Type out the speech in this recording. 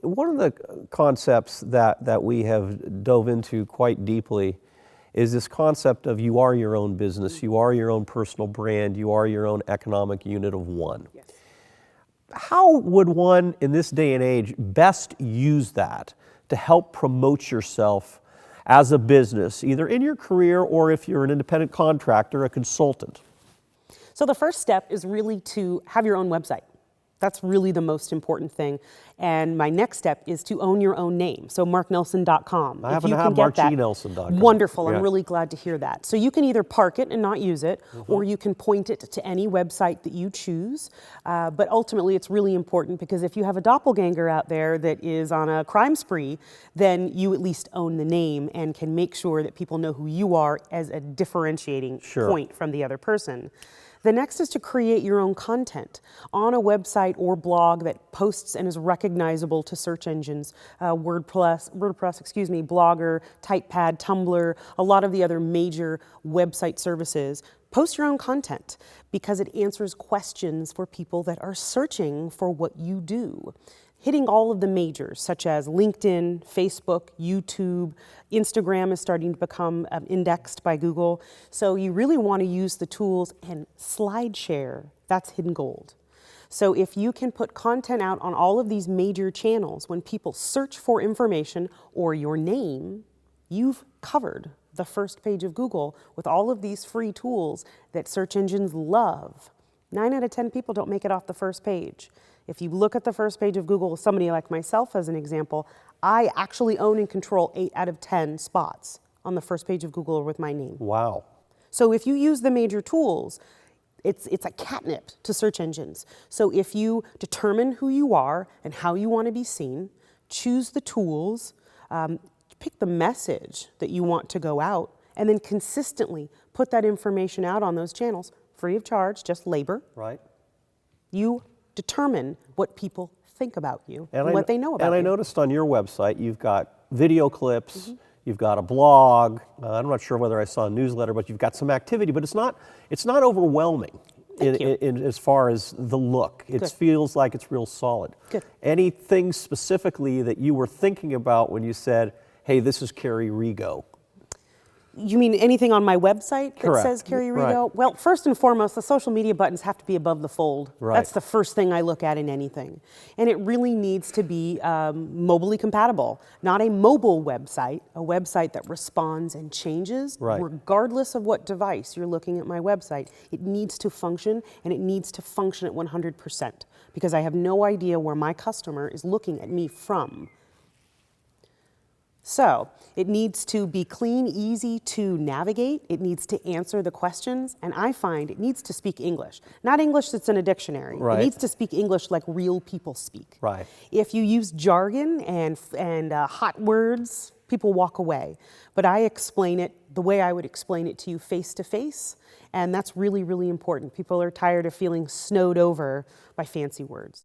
One of the concepts that we have dove into quite deeply is this concept of you are your own business, you are your own personal brand, you are your own economic unit of one. Yes. How would one in this day and age best use that to help promote yourself as a business, either in your career or if you're an independent contractor, a consultant? So the first step is really to have your own website. That's really the most important thing. And my next step is to own your own name. So marknelson.com. I happen to have marknelson.com. Wonderful. Yeah. I'm really glad to hear that. So you can either park it and not use it, or you can point it to any website that you choose. But ultimately, it's really important because if you have a doppelganger out there that is on a crime spree, then you at least own the name and can make sure that people know who you are as a differentiating point from the other person. The next is to create your own content on a website or blog that posts and is recognizable to search engines, WordPress, Blogger, TypePad, Tumblr, a lot of the other major website services. Post your own content because it answers questions for people that are searching for what you do. Hitting all of the majors such as LinkedIn, Facebook, YouTube, Instagram is starting to become indexed by Google. So you really want to use the tools, and SlideShare, that's hidden gold. So if you can put content out on all of these major channels, when people search for information or your name, you've covered the first page of Google with all of these free tools that search engines love. 9 out of 10 people don't make it off the first page. If you look at the first page of Google, somebody like myself as an example, I actually own and control 8 out of 10 spots on the first page of Google with my name. Wow. So if you use the major tools, it's a catnip to search engines. So if you determine who you are and how you want to be seen, choose the tools, pick the message that you want to go out, and then consistently put that information out on those channels, free of charge, just labor. Right. You determine what people think about you and what they know about you. And I noticed on your website you've got video clips, you've got a blog. I'm not sure whether I saw a newsletter, but you've got some activity. But it's not overwhelming in as far as the look. It feels like it's real solid. Good. Anything specifically that you were thinking about when you said, "Hey, this is Kerry Rego"? You mean anything on my website that says Kerry Rego? Right. Well, first and foremost, the social media buttons have to be above the fold. Right. That's the first thing I look at in anything. And it really needs to be mobilely compatible. Not a mobile website, a website that responds and changes regardless of what device you're looking at my website. It needs to function, and it needs to function at 100% because I have no idea where my customer is looking at me from. So it needs to be clean, easy to navigate. It needs to answer the questions. And I find it needs to speak English. Not English that's in a dictionary. Right. It needs to speak English like real people speak. Right. If you use jargon and hot words, people walk away. But I explain it the way I would explain it to you face to face. And that's really, really important. People are tired of feeling snowed over by fancy words.